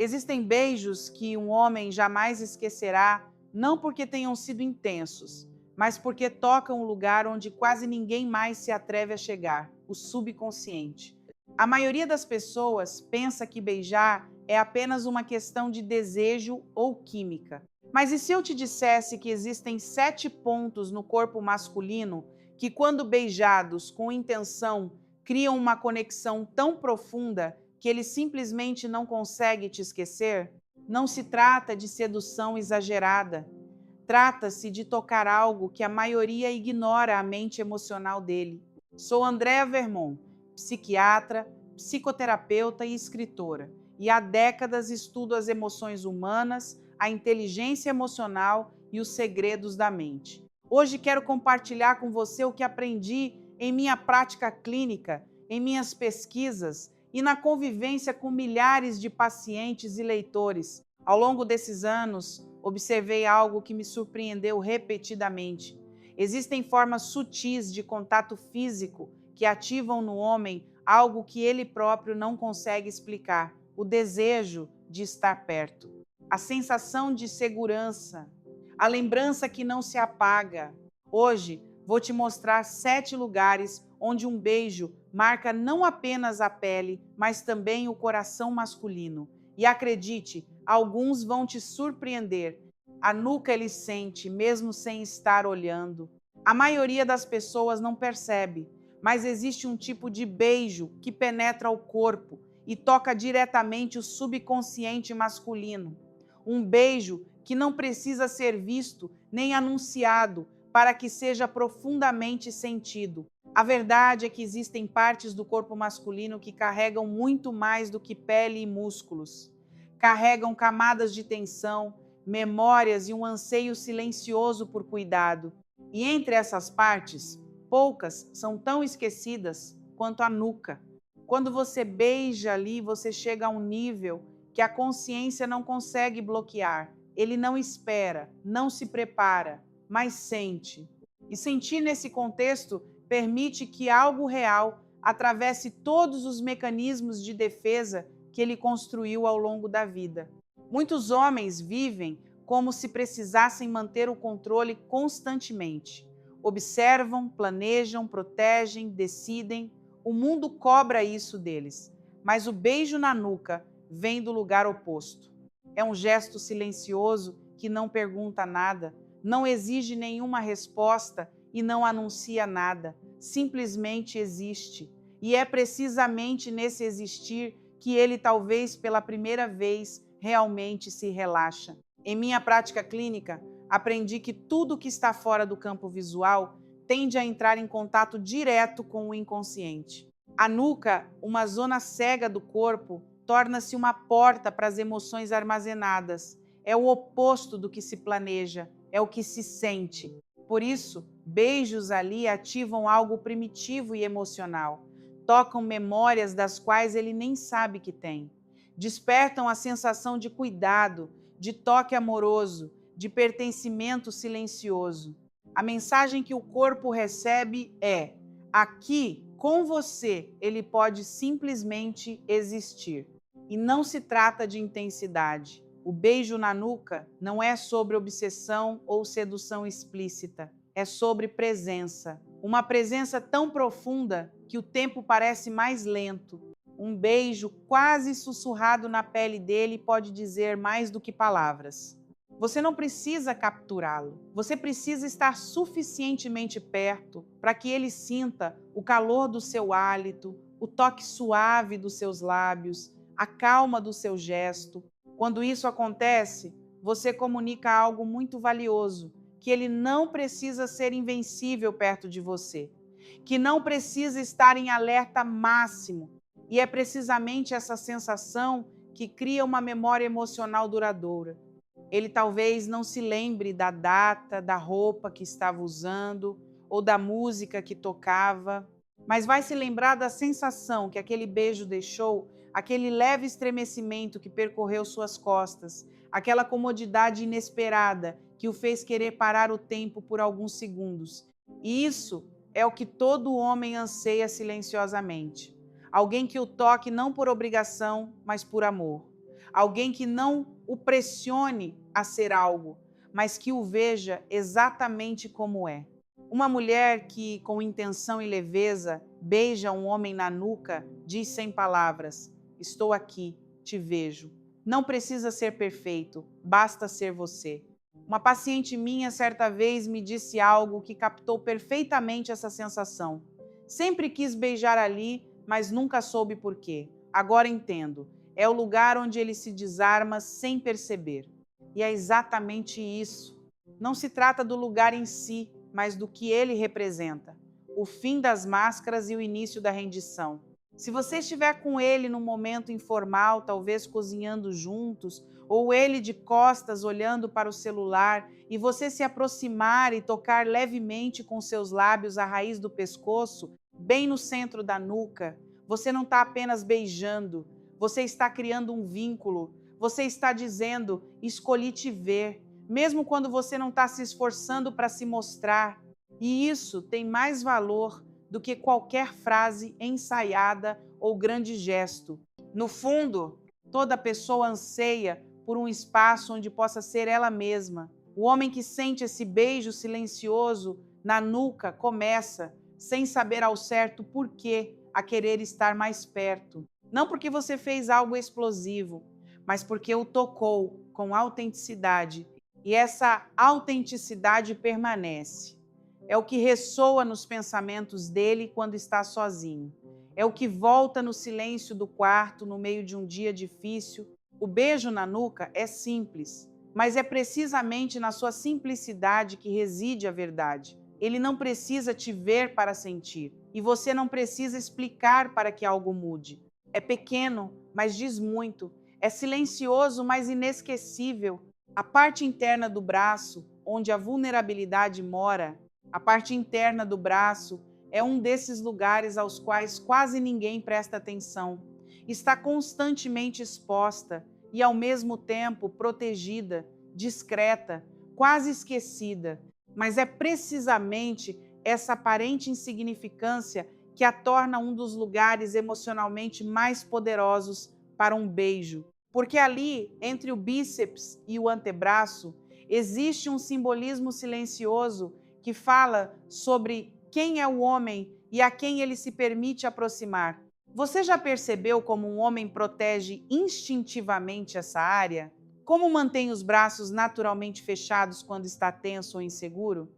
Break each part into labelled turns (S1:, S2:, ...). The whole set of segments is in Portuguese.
S1: Existem beijos que um homem jamais esquecerá, não porque tenham sido intensos, mas porque tocam um lugar onde quase ninguém mais se atreve a chegar, o subconsciente. A maioria das pessoas pensa que beijar é apenas uma questão de desejo ou química. Mas e se eu te dissesse que existem 7 pontos no corpo masculino que, quando beijados com intenção, criam uma conexão tão profunda que ele simplesmente não consegue te esquecer? Não se trata de sedução exagerada. Trata-se de tocar algo que a maioria ignora a mente emocional dele. Sou Andrea Vermont, psiquiatra, psicoterapeuta e escritora, e há décadas estudo as emoções humanas, a inteligência emocional e os segredos da mente. Hoje quero compartilhar com você o que aprendi em minha prática clínica, em minhas pesquisas e na convivência com milhares de pacientes e leitores. Ao longo desses anos, observei algo que me surpreendeu repetidamente. Existem formas sutis de contato físico que ativam no homem algo que ele próprio não consegue explicar: o desejo de estar perto, a sensação de segurança, a lembrança que não se apaga. Hoje, vou te mostrar 7 lugares onde um beijo marca não apenas a pele, mas também o coração masculino. E acredite, alguns vão te surpreender. A nuca ele sente, mesmo sem estar olhando. A maioria das pessoas não percebe, mas existe um tipo de beijo que penetra o corpo e toca diretamente o subconsciente masculino. Um beijo que não precisa ser visto nem anunciado para que seja profundamente sentido. A verdade é que existem partes do corpo masculino que carregam muito mais do que pele e músculos. Carregam camadas de tensão, memórias e um anseio silencioso por cuidado. E entre essas partes, poucas são tão esquecidas quanto a nuca. Quando você beija ali, você chega a um nível que a consciência não consegue bloquear. Ele não espera, não se prepara, mas sente. E sentir nesse contexto permite que algo real atravesse todos os mecanismos de defesa que ele construiu ao longo da vida. Muitos homens vivem como se precisassem manter o controle constantemente. Observam, planejam, protegem, decidem. O mundo cobra isso deles. Mas o beijo na nuca vem do lugar oposto. É um gesto silencioso que não pergunta nada, não exige nenhuma resposta e não anuncia nada. Simplesmente existe. E é precisamente nesse existir que ele, talvez pela primeira vez, realmente se relaxa. Em minha prática clínica, aprendi que tudo que está fora do campo visual tende a entrar em contato direto com o inconsciente. A nuca, uma zona cega do corpo, torna-se uma porta para as emoções armazenadas. É o oposto do que se planeja, é o que se sente. Por isso, beijos ali ativam algo primitivo e emocional. Tocam memórias das quais ele nem sabe que tem. Despertam a sensação de cuidado, de toque amoroso, de pertencimento silencioso. A mensagem que o corpo recebe é: aqui, com você, ele pode simplesmente existir. E não se trata de intensidade. O beijo na nuca não é sobre obsessão ou sedução explícita. É sobre presença. Uma presença tão profunda que o tempo parece mais lento. Um beijo quase sussurrado na pele dele pode dizer mais do que palavras. Você não precisa capturá-lo. Você precisa estar suficientemente perto para que ele sinta o calor do seu hálito, o toque suave dos seus lábios, a calma do seu gesto. Quando isso acontece, você comunica algo muito valioso, que ele não precisa ser invencível perto de você, que não precisa estar em alerta máximo. E é precisamente essa sensação que cria uma memória emocional duradoura. Ele talvez não se lembre da data, da roupa que estava usando ou da música que tocava, mas vai se lembrar da sensação que aquele beijo deixou, aquele leve estremecimento que percorreu suas costas, aquela comodidade inesperada que o fez querer parar o tempo por alguns segundos. E isso é o que todo homem anseia silenciosamente. Alguém que o toque não por obrigação, mas por amor. alguém que não o pressione a ser algo, mas que o veja exatamente como é. Uma mulher que, com intenção e leveza, beija um homem na nuca, diz sem palavras: estou aqui, te vejo. Não precisa ser perfeito, basta ser você. Uma paciente minha, certa vez, me disse algo que captou perfeitamente essa sensação. Sempre quis beijar ali, mas nunca soube por quê. Agora entendo. É o lugar onde ele se desarma sem perceber. E é exatamente isso. Não se trata do lugar em si, mas do que ele representa. O fim das máscaras e o início da rendição. Se você estiver com ele num momento informal, talvez cozinhando juntos, ou ele de costas olhando para o celular, e você se aproximar e tocar levemente com seus lábios a raiz do pescoço, bem no centro da nuca, você não está apenas beijando, você está criando um vínculo, você está dizendo: escolhi te ver, mesmo quando você não está se esforçando para se mostrar. E isso tem mais valor do que qualquer frase ensaiada ou grande gesto. No fundo, toda pessoa anseia por um espaço onde possa ser ela mesma. O homem que sente esse beijo silencioso na nuca começa, sem saber ao certo por quê, a querer estar mais perto. Não porque você fez algo explosivo, mas porque o tocou com autenticidade. E essa autenticidade permanece. É o que ressoa nos pensamentos dele quando está sozinho. É o que volta no silêncio do quarto no meio de um dia difícil. O beijo na nuca é simples, mas é precisamente na sua simplicidade que reside a verdade. Ele não precisa te ver para sentir, e você não precisa explicar para que algo mude. É pequeno, mas diz muito. É silencioso, mas inesquecível. A parte interna do braço, onde a vulnerabilidade mora, a parte interna do braço é um desses lugares aos quais quase ninguém presta atenção. Está constantemente exposta e, ao mesmo tempo, protegida, discreta, quase esquecida. Mas é precisamente essa aparente insignificância que a torna um dos lugares emocionalmente mais poderosos para um beijo. Porque ali, entre o bíceps e o antebraço, existe um simbolismo silencioso que fala sobre quem é o homem e a quem ele se permite aproximar. Você já percebeu como um homem protege instintivamente essa área? Como mantém os braços naturalmente fechados quando está tenso ou inseguro?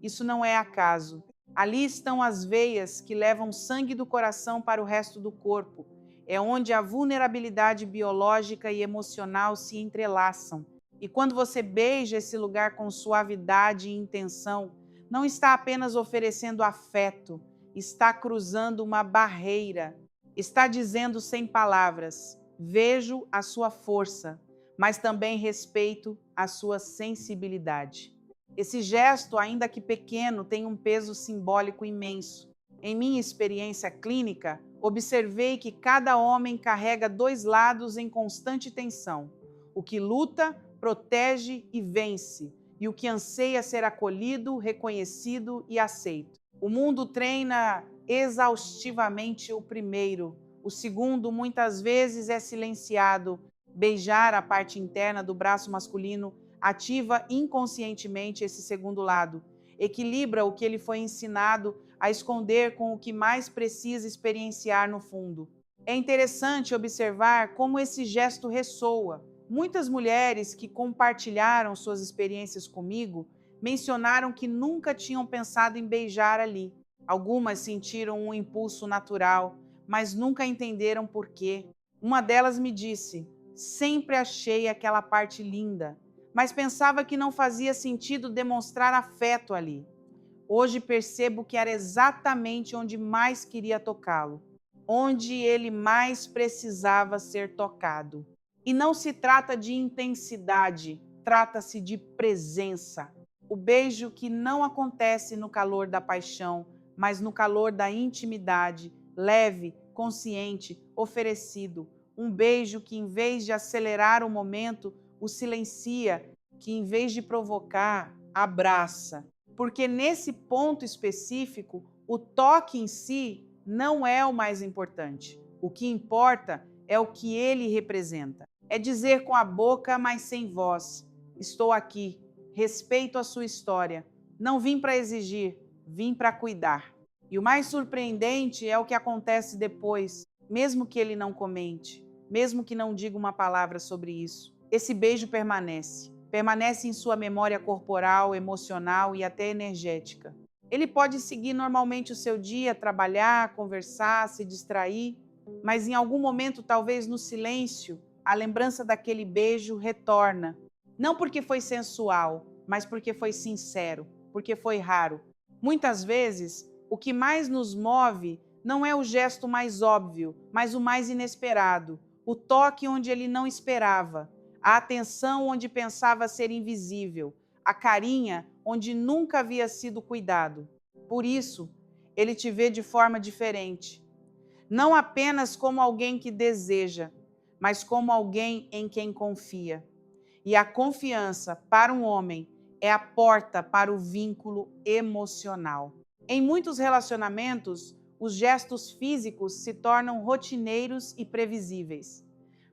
S1: Isso não é acaso. Ali estão as veias que levam sangue do coração para o resto do corpo. É onde a vulnerabilidade biológica e emocional se entrelaçam. E quando você beija esse lugar com suavidade e intenção, não está apenas oferecendo afeto, está cruzando uma barreira, está dizendo sem palavras: vejo a sua força, mas também respeito a sua sensibilidade. Esse gesto, ainda que pequeno, tem um peso simbólico imenso. Em minha experiência clínica, observei que cada homem carrega dois lados em constante tensão: o que luta, protege e vence, e o que anseia ser acolhido, reconhecido e aceito. O mundo treina exaustivamente o primeiro, o segundo muitas vezes é silenciado. Beijar a parte interna do braço masculino ativa inconscientemente esse segundo lado, equilibra o que ele foi ensinado a esconder com o que mais precisa experienciar no fundo. É interessante observar como esse gesto ressoa. Muitas mulheres que compartilharam suas experiências comigo mencionaram que nunca tinham pensado em beijar ali. Algumas sentiram um impulso natural, mas nunca entenderam por quê. Uma delas me disse: sempre achei aquela parte linda, mas pensava que não fazia sentido demonstrar afeto ali. Hoje percebo que era exatamente onde mais queria tocá-lo, onde ele mais precisava ser tocado. E não se trata de intensidade, trata-se de presença. O beijo que não acontece no calor da paixão, mas no calor da intimidade, leve, consciente, oferecido. Um beijo que, em vez de acelerar o momento, o silencia, que, em vez de provocar, abraça. Porque nesse ponto específico, o toque em si não é o mais importante. O que importa é o que ele representa. É dizer com a boca, mas sem voz: estou aqui, respeito a sua história. Não vim para exigir, vim para cuidar. E o mais surpreendente é o que acontece depois, mesmo que ele não comente, mesmo que não diga uma palavra sobre isso. Esse beijo permanece em sua memória corporal, emocional e até energética. Ele pode seguir normalmente o seu dia, trabalhar, conversar, se distrair, mas em algum momento, talvez no silêncio, a lembrança daquele beijo retorna. Não porque foi sensual, mas porque foi sincero, porque foi raro. Muitas vezes, o que mais nos move não é o gesto mais óbvio, mas o mais inesperado, o toque onde ele não esperava, a atenção onde pensava ser invisível, a carinha onde nunca havia sido cuidado. Por isso, ele te vê de forma diferente. Não apenas como alguém que deseja, mas como alguém em quem confia. E a confiança, para um homem, é a porta para o vínculo emocional. Em muitos relacionamentos, os gestos físicos se tornam rotineiros e previsíveis.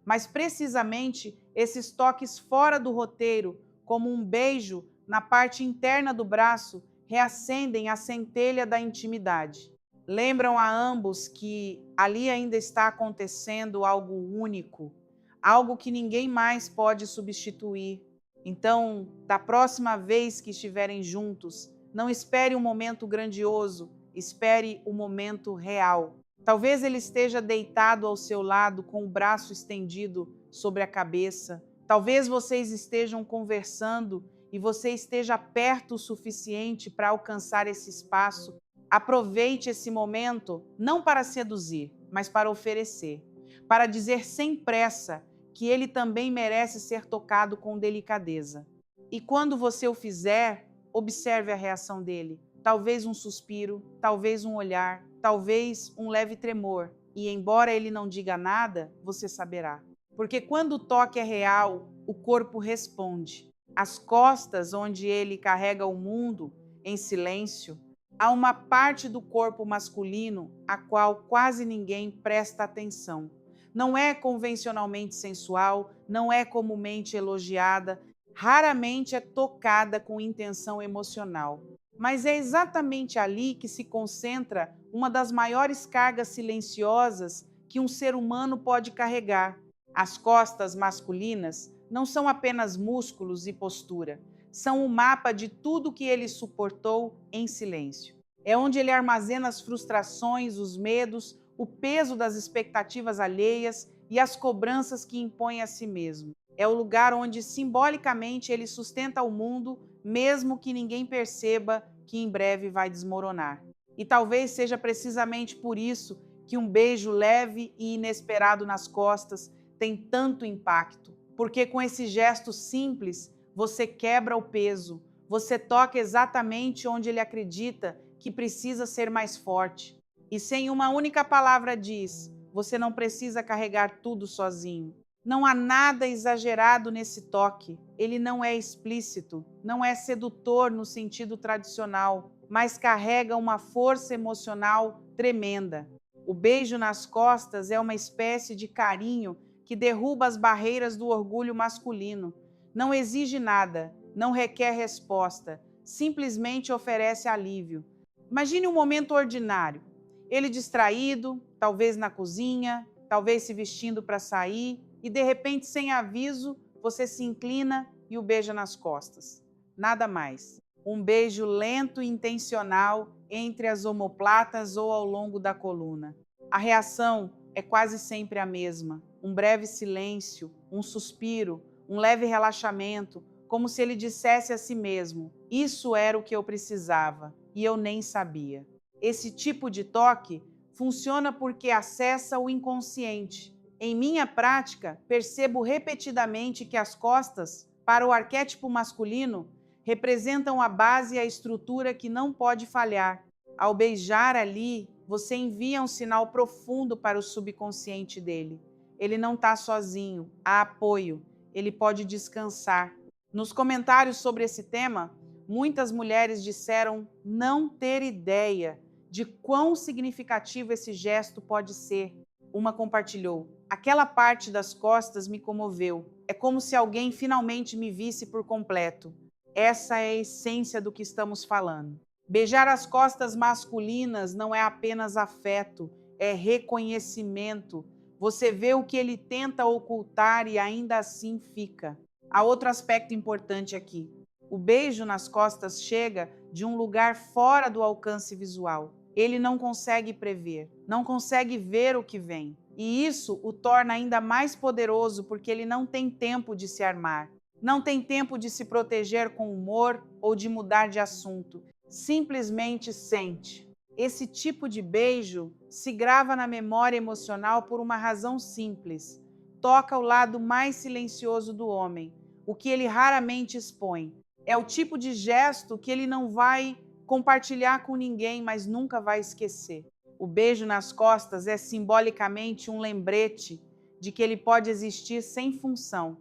S1: Mas precisamente esses toques fora do roteiro, como um beijo na parte interna do braço, reacendem a centelha da intimidade. Lembram a ambos que ali ainda está acontecendo algo único, algo que ninguém mais pode substituir. Então, da próxima vez que estiverem juntos, não espere um momento grandioso, espere o momento real. Talvez ele esteja deitado ao seu lado com o braço estendido sobre a cabeça. Talvez vocês estejam conversando e você esteja perto o suficiente para alcançar esse espaço. Aproveite esse momento não para seduzir, mas para oferecer, para dizer sem pressa que ele também merece ser tocado com delicadeza. E quando você o fizer, observe a reação dele. Talvez um suspiro, talvez um olhar, talvez um leve tremor. E embora ele não diga nada, você saberá. Porque quando o toque é real, o corpo responde. As costas, onde ele carrega o mundo, em silêncio, há uma parte do corpo masculino a qual quase ninguém presta atenção. Não é convencionalmente sensual, não é comumente elogiada, raramente é tocada com intenção emocional. Mas é exatamente ali que se concentra uma das maiores cargas silenciosas que um ser humano pode carregar. As costas masculinas não são apenas músculos e postura, são o mapa de tudo que ele suportou em silêncio. É onde ele armazena as frustrações, os medos, o peso das expectativas alheias e as cobranças que impõe a si mesmo. É o lugar onde, simbolicamente, ele sustenta o mundo, mesmo que ninguém perceba que em breve vai desmoronar. E talvez seja precisamente por isso que um beijo leve e inesperado nas costas tem tanto impacto. Porque com esse gesto simples, você quebra o peso, você toca exatamente onde ele acredita que precisa ser mais forte. E sem uma única palavra diz, você não precisa carregar tudo sozinho. Não há nada exagerado nesse toque. Ele não é explícito, não é sedutor no sentido tradicional, mas carrega uma força emocional tremenda. O beijo nas costas é uma espécie de carinho que derruba as barreiras do orgulho masculino. Não exige nada, não requer resposta, simplesmente oferece alívio. Imagine um momento ordinário. Ele distraído, talvez na cozinha, talvez se vestindo para sair, e de repente, sem aviso, você se inclina e o beija nas costas. Nada mais. Um beijo lento e intencional entre as omoplatas ou ao longo da coluna. A reação é quase sempre a mesma. Um breve silêncio, um suspiro, um leve relaxamento, como se ele dissesse a si mesmo: isso era o que eu precisava e eu nem sabia. Esse tipo de toque funciona porque acessa o inconsciente. Em minha prática, percebo repetidamente que as costas, para o arquétipo masculino, representam a base e a estrutura que não pode falhar. Ao beijar ali, você envia um sinal profundo para o subconsciente dele. Ele não está sozinho, há apoio, ele pode descansar. Nos comentários sobre esse tema, muitas mulheres disseram não ter ideia de quão significativo esse gesto pode ser. Uma compartilhou: Aquela parte das costas me comoveu. É como se alguém finalmente me visse por completo. Essa é a essência do que estamos falando. Beijar as costas masculinas não é apenas afeto, é reconhecimento. Você vê o que ele tenta ocultar e ainda assim fica. Há outro aspecto importante aqui. O beijo nas costas chega de um lugar fora do alcance visual. Ele não consegue prever, não consegue ver o que vem. E isso o torna ainda mais poderoso porque ele não tem tempo de se armar, não tem tempo de se proteger com humor ou de mudar de assunto. Simplesmente sente. Esse tipo de beijo se grava na memória emocional por uma razão simples. Toca o lado mais silencioso do homem, o que ele raramente expõe. É o tipo de gesto que ele não vai compartilhar com ninguém, mas nunca vai esquecer. O beijo nas costas é simbolicamente um lembrete de que ele pode existir sem função,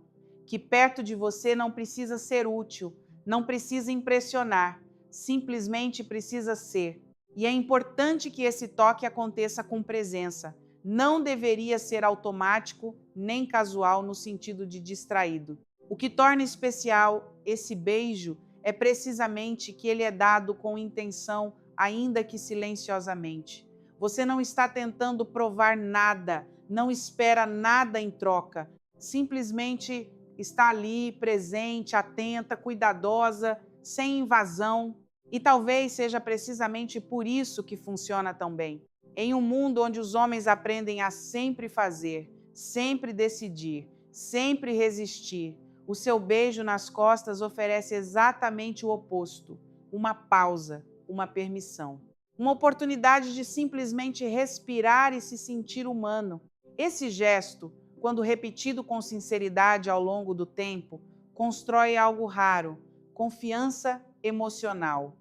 S1: que perto de você não precisa ser útil, não precisa impressionar, simplesmente precisa ser. E é importante que esse toque aconteça com presença. Não deveria ser automático nem casual no sentido de distraído. O que torna especial esse beijo é precisamente que ele é dado com intenção, ainda que silenciosamente. Você não está tentando provar nada, não espera nada em troca. Simplesmente está ali, presente, atenta, cuidadosa, sem invasão. E talvez seja precisamente por isso que funciona tão bem. Em um mundo onde os homens aprendem a sempre fazer, sempre decidir, sempre resistir, o seu beijo nas costas oferece exatamente o oposto: uma pausa, uma permissão. Uma oportunidade de simplesmente respirar e se sentir humano. Esse gesto, quando repetido com sinceridade ao longo do tempo, constrói algo raro: confiança emocional.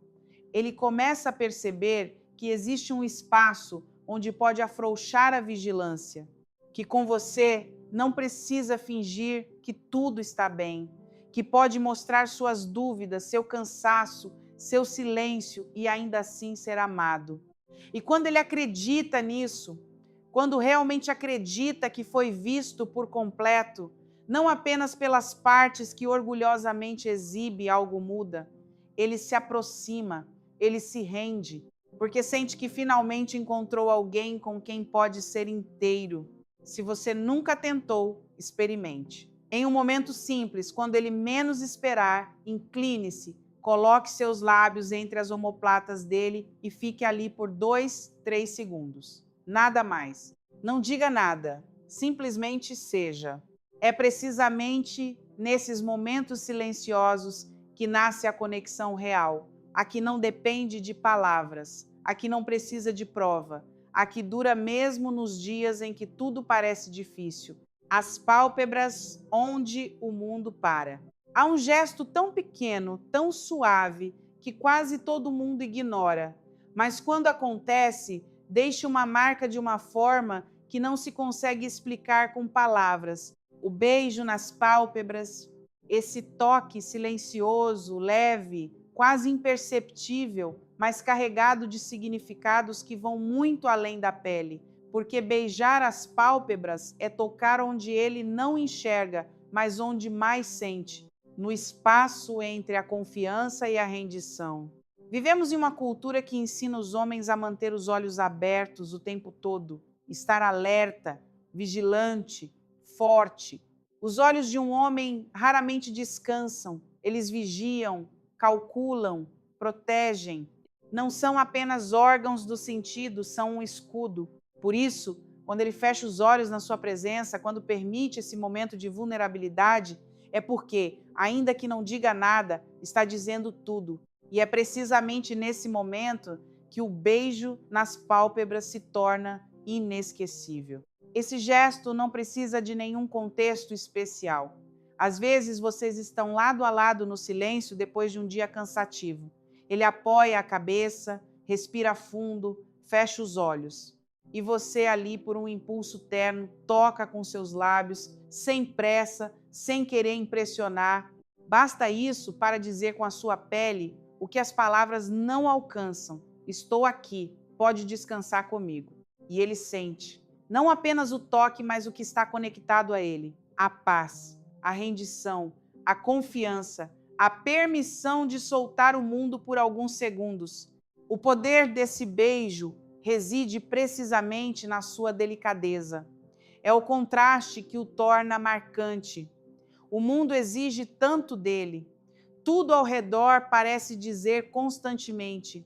S1: Ele começa a perceber que existe um espaço onde pode afrouxar a vigilância, que com você não precisa fingir que tudo está bem, que pode mostrar suas dúvidas, seu cansaço, seu silêncio e ainda assim ser amado. E quando ele acredita nisso, quando realmente acredita que foi visto por completo, não apenas pelas partes que orgulhosamente exibe algo muda, ele se aproxima, ele se rende, porque sente que finalmente encontrou alguém com quem pode ser inteiro. Se você nunca tentou, experimente. Em um momento simples, quando ele menos esperar, incline-se, coloque seus lábios entre as omoplatas dele e fique ali por 2, 3 segundos. Nada mais. Não diga nada, simplesmente seja. É precisamente nesses momentos silenciosos que nasce a conexão real, a que não depende de palavras, a que não precisa de prova, a que dura mesmo nos dias em que tudo parece difícil. As pálpebras onde o mundo para. Há um gesto tão pequeno, tão suave, que quase todo mundo ignora, mas quando acontece, deixa uma marca de uma forma que não se consegue explicar com palavras. O beijo nas pálpebras, esse toque silencioso, leve, quase imperceptível, mas carregado de significados que vão muito além da pele, porque beijar as pálpebras é tocar onde ele não enxerga, mas onde mais sente, no espaço entre a confiança e a rendição. Vivemos em uma cultura que ensina os homens a manter os olhos abertos o tempo todo, estar alerta, vigilante, forte. Os olhos de um homem raramente descansam, eles vigiam, calculam, protegem. Não são apenas órgãos do sentido, são um escudo. Por isso, quando ele fecha os olhos na sua presença, quando permite esse momento de vulnerabilidade, é porque, ainda que não diga nada, está dizendo tudo. E é precisamente nesse momento que o beijo nas pálpebras se torna inesquecível. Esse gesto não precisa de nenhum contexto especial. Às vezes vocês estão lado a lado no silêncio depois de um dia cansativo. Ele apoia a cabeça, respira fundo, fecha os olhos. E você ali, por um impulso terno, toca com seus lábios, sem pressa, sem querer impressionar. Basta isso para dizer com a sua pele o que as palavras não alcançam. Estou aqui, pode descansar comigo. E ele sente, Não apenas o toque, mas o que está conectado a ele. A paz, a rendição, a confiança, a permissão de soltar o mundo por alguns segundos. O poder desse beijo reside precisamente na sua delicadeza. É o contraste que o torna marcante. O mundo exige tanto dele. Tudo ao redor parece dizer constantemente: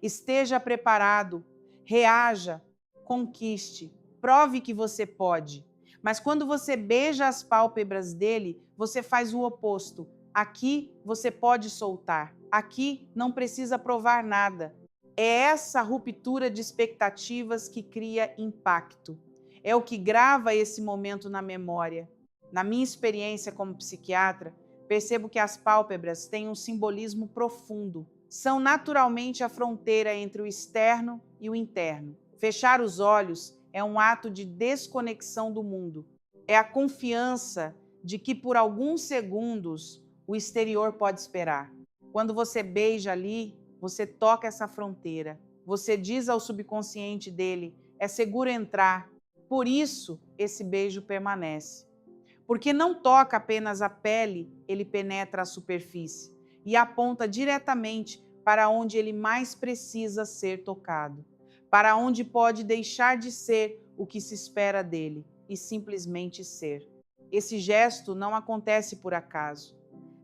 S1: esteja preparado, reaja, conquiste, prove que você pode. Mas quando você beija as pálpebras dele, você faz o oposto. Aqui você pode soltar. Aqui não precisa provar nada. É essa ruptura de expectativas que cria impacto. É o que grava esse momento na memória. Na minha experiência como psiquiatra, percebo que as pálpebras têm um simbolismo profundo. São naturalmente a fronteira entre o externo e o interno. Fechar os olhos é um ato de desconexão do mundo. É a confiança de que por alguns segundos o exterior pode esperar. Quando você beija ali, você toca essa fronteira. Você diz ao subconsciente dele: é seguro entrar. Por isso, esse beijo permanece. Porque não toca apenas a pele, ele penetra a superfície e aponta diretamente para onde ele mais precisa ser tocado, para onde pode deixar de ser o que se espera dele e simplesmente ser. Esse gesto não acontece por acaso.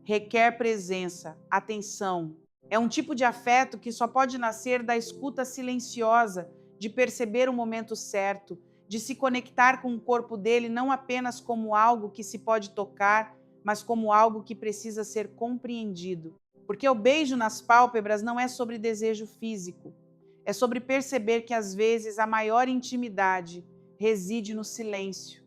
S1: Requer presença, atenção. É um tipo de afeto que só pode nascer da escuta silenciosa, de perceber o momento certo, de se conectar com o corpo dele não apenas como algo que se pode tocar, mas como algo que precisa ser compreendido. Porque o beijo nas pálpebras não é sobre desejo físico, é sobre perceber que às vezes a maior intimidade reside no silêncio,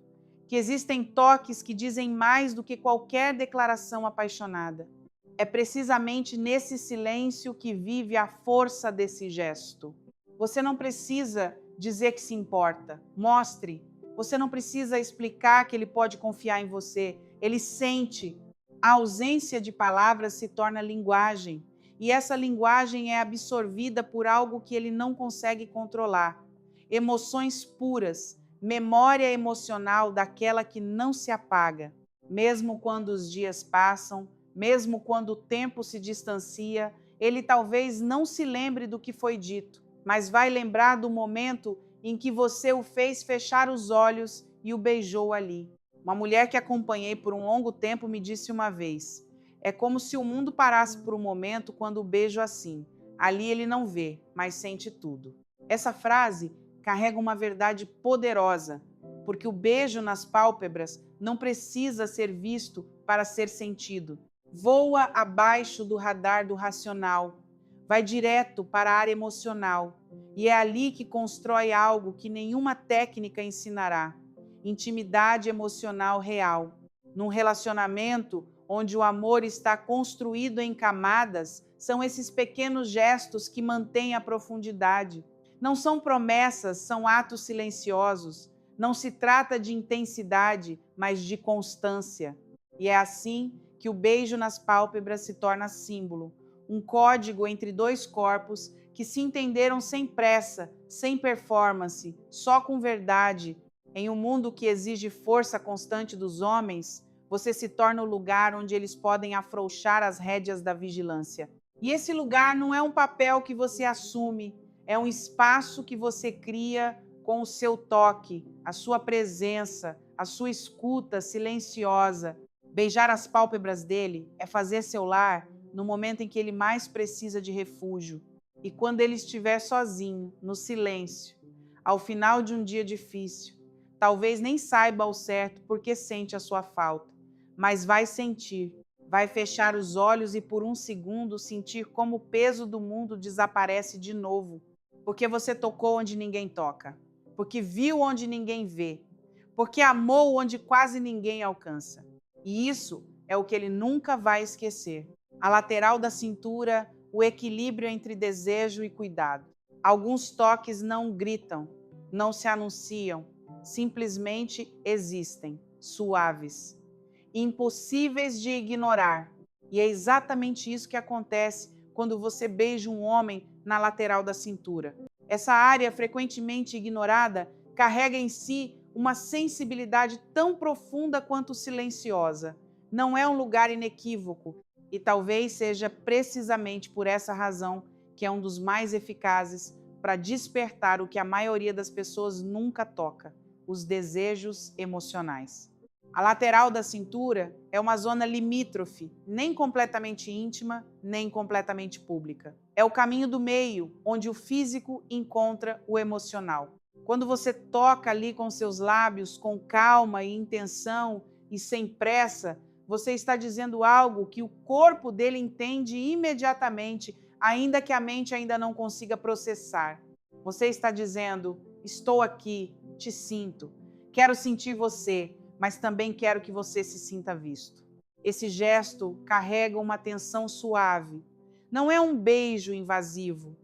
S1: que existem toques que dizem mais do que qualquer declaração apaixonada. É precisamente nesse silêncio que vive a força desse gesto. Você não precisa dizer que se importa. Mostre. Você não precisa explicar que ele pode confiar em você. Ele sente. A ausência de palavras se torna linguagem. E essa linguagem é absorvida por algo que ele não consegue controlar. Emoções puras, memória emocional daquela que não se apaga. Mesmo quando os dias passam, mesmo quando o tempo se distancia, ele talvez não se lembre do que foi dito, mas vai lembrar do momento em que você o fez fechar os olhos e o beijou ali. Uma mulher que acompanhei por um longo tempo me disse uma vez: é como se o mundo parasse por um momento quando o beijo assim. Ali ele não vê, mas sente tudo. Essa frase carrega uma verdade poderosa, porque o beijo nas pálpebras não precisa ser visto para ser sentido. Voa abaixo do radar do racional, vai direto para a área emocional, e é ali que constrói algo que nenhuma técnica ensinará: intimidade emocional real. Num relacionamento onde o amor está construído em camadas, são esses pequenos gestos que mantêm a profundidade. Não são promessas, são atos silenciosos. Não se trata de intensidade, mas de constância. E é assim que o beijo nas pálpebras se torna símbolo, um código entre dois corpos que se entenderam sem pressa, sem performance, só com verdade. Em um mundo que exige força constante dos homens, você se torna o lugar onde eles podem afrouxar as rédeas da vigilância. E esse lugar não é um papel que você assume, é um espaço que você cria com o seu toque, a sua presença, a sua escuta silenciosa. Beijar as pálpebras dele é fazer seu lar no momento em que ele mais precisa de refúgio. E quando ele estiver sozinho, no silêncio, ao final de um dia difícil, talvez nem saiba ao certo por que sente a sua falta, mas vai sentir, vai fechar os olhos e por um segundo sentir como o peso do mundo desaparece de novo, porque você tocou onde ninguém toca, porque viu onde ninguém vê, porque amou onde quase ninguém alcança. E isso é o que ele nunca vai esquecer. A lateral da cintura, o equilíbrio entre desejo e cuidado. Alguns toques não gritam, não se anunciam, simplesmente existem, suaves, impossíveis de ignorar. E é exatamente isso que acontece quando você beija um homem na lateral da cintura. Essa área frequentemente ignorada carrega em si uma sensibilidade tão profunda quanto silenciosa. Não é um lugar inequívoco, e talvez seja precisamente por essa razão que é um dos mais eficazes para despertar o que a maioria das pessoas nunca toca: os desejos emocionais. A lateral da cintura é uma zona limítrofe, nem completamente íntima, nem completamente pública. É o caminho do meio, onde o físico encontra o emocional. Quando você toca ali com seus lábios, com calma e intenção e sem pressa, você está dizendo algo que o corpo dele entende imediatamente, ainda que a mente ainda não consiga processar. Você está dizendo: estou aqui, te sinto, quero sentir você, mas também quero que você se sinta visto. Esse gesto carrega uma tensão suave. Não é um beijo invasivo,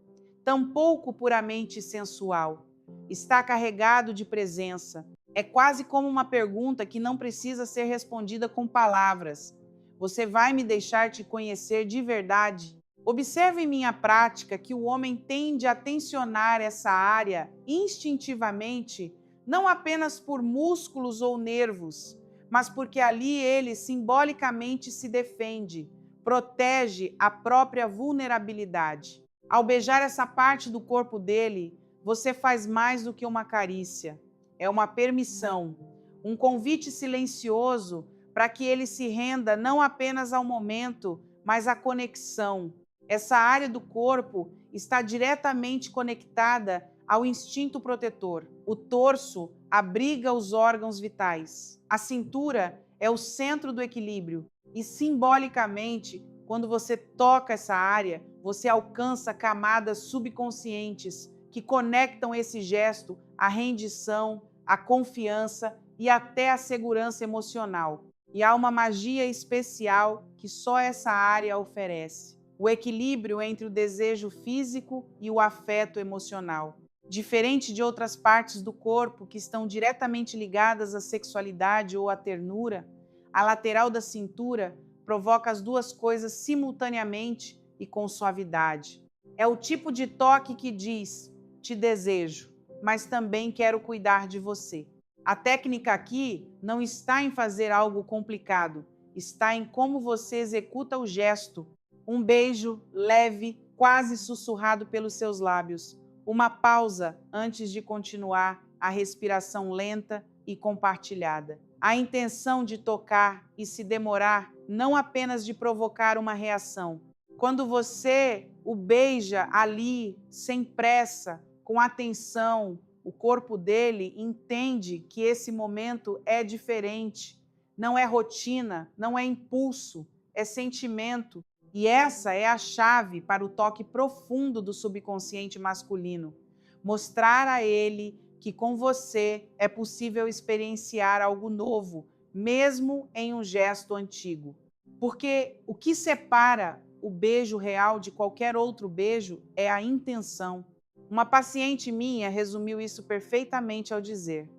S1: tampouco puramente sensual. Está carregado de presença. É quase como uma pergunta que não precisa ser respondida com palavras. Você vai me deixar te conhecer de verdade? Observe em minha prática que o homem tende a tensionar essa área instintivamente, não apenas por músculos ou nervos, mas porque ali ele simbolicamente se defende, protege a própria vulnerabilidade. Ao beijar essa parte do corpo dele, você faz mais do que uma carícia. É uma permissão, um convite silencioso para que ele se renda não apenas ao momento, mas à conexão. Essa área do corpo está diretamente conectada ao instinto protetor. O torso abriga os órgãos vitais. A cintura é o centro do equilíbrio. E simbolicamente, quando você toca essa área, você alcança camadas subconscientes que conectam esse gesto à rendição, à confiança e até à segurança emocional. E há uma magia especial que só essa área oferece: o equilíbrio entre o desejo físico e o afeto emocional. Diferente de outras partes do corpo que estão diretamente ligadas à sexualidade ou à ternura, a lateral da cintura provoca as duas coisas simultaneamente e com suavidade. É o tipo de toque que diz: te desejo, mas também quero cuidar de você. A técnica aqui não está em fazer algo complicado, está em como você executa o gesto. Um beijo leve, quase sussurrado pelos seus lábios. Uma pausa antes de continuar, a respiração lenta e compartilhada. A intenção de tocar e se demorar, não apenas de provocar uma reação. Quando você o beija ali, sem pressa, com atenção, o corpo dele entende que esse momento é diferente. Não é rotina, não é impulso, é sentimento. E essa é a chave para o toque profundo do subconsciente masculino. Mostrar a ele que com você é possível experienciar algo novo, mesmo em um gesto antigo. Porque o que separa o beijo real de qualquer outro beijo é a intenção. Uma paciente minha resumiu isso perfeitamente ao dizer: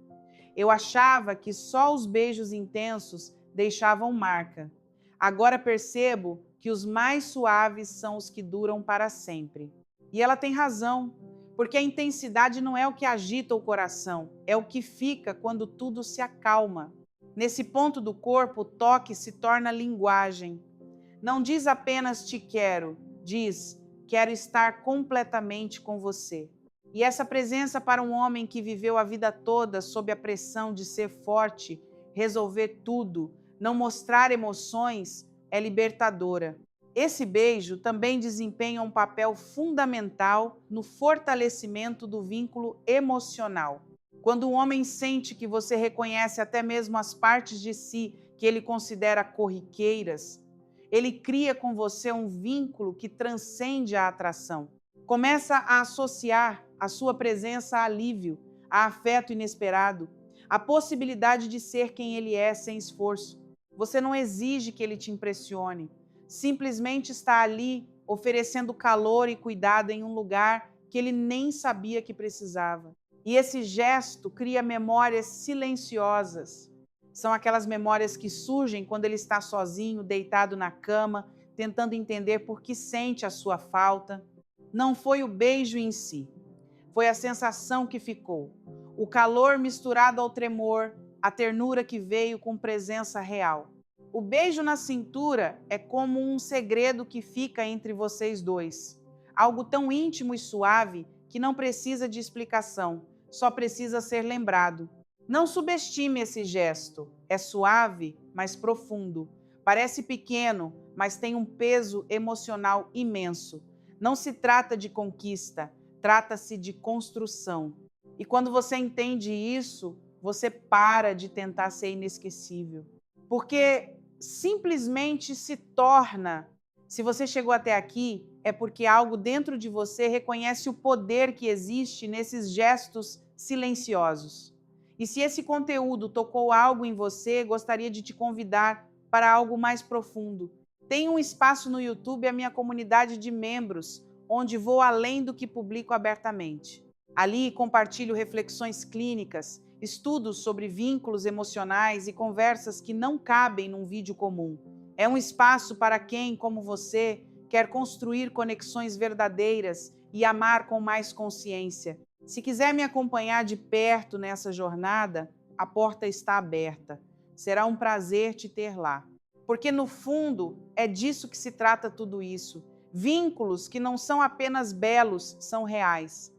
S1: eu achava que só os beijos intensos deixavam marca. Agora percebo que os mais suaves são os que duram para sempre. E ela tem razão, porque a intensidade não é o que agita o coração, é o que fica quando tudo se acalma. Nesse ponto do corpo, o toque se torna linguagem. Não diz apenas te quero, diz quero estar completamente com você. E essa presença para um homem que viveu a vida toda sob a pressão de ser forte, resolver tudo, não mostrar emoções, é libertadora. Esse beijo também desempenha um papel fundamental no fortalecimento do vínculo emocional. Quando um homem sente que você reconhece até mesmo as partes de si que ele considera corriqueiras, ele cria com você um vínculo que transcende a atração. Começa a associar a sua presença a alívio, a afeto inesperado, a possibilidade de ser quem ele é sem esforço. Você não exige que ele te impressione, simplesmente está ali oferecendo calor e cuidado em um lugar que ele nem sabia que precisava. E esse gesto cria memórias silenciosas. São aquelas memórias que surgem quando ele está sozinho, deitado na cama, tentando entender por que sente a sua falta. Não foi o beijo em si, foi a sensação que ficou. o calor misturado ao tremor, a ternura que veio com presença real. O beijo na cintura é como um segredo que fica entre vocês dois. Algo tão íntimo e suave que não precisa de explicação, só precisa ser lembrado. Não subestime esse gesto. É suave, mas profundo. Parece pequeno, mas tem um peso emocional imenso. Não se trata de conquista, trata-se de construção. E quando você entende isso, você para de tentar ser inesquecível. Porque simplesmente se torna. Se você chegou até aqui, é porque algo dentro de você reconhece o poder que existe nesses gestos silenciosos. E se esse conteúdo tocou algo em você, gostaria de te convidar para algo mais profundo. Tem um espaço no YouTube, a minha comunidade de membros, onde vou além do que publico abertamente. Ali compartilho reflexões clínicas, estudos sobre vínculos emocionais e conversas que não cabem num vídeo comum. É um espaço para quem, como você, quer construir conexões verdadeiras e amar com mais consciência. Se quiser me acompanhar de perto nessa jornada, a porta está aberta. Será um prazer te ter lá. Porque, no fundo, é disso que se trata tudo isso. Vínculos que não são apenas belos, são reais.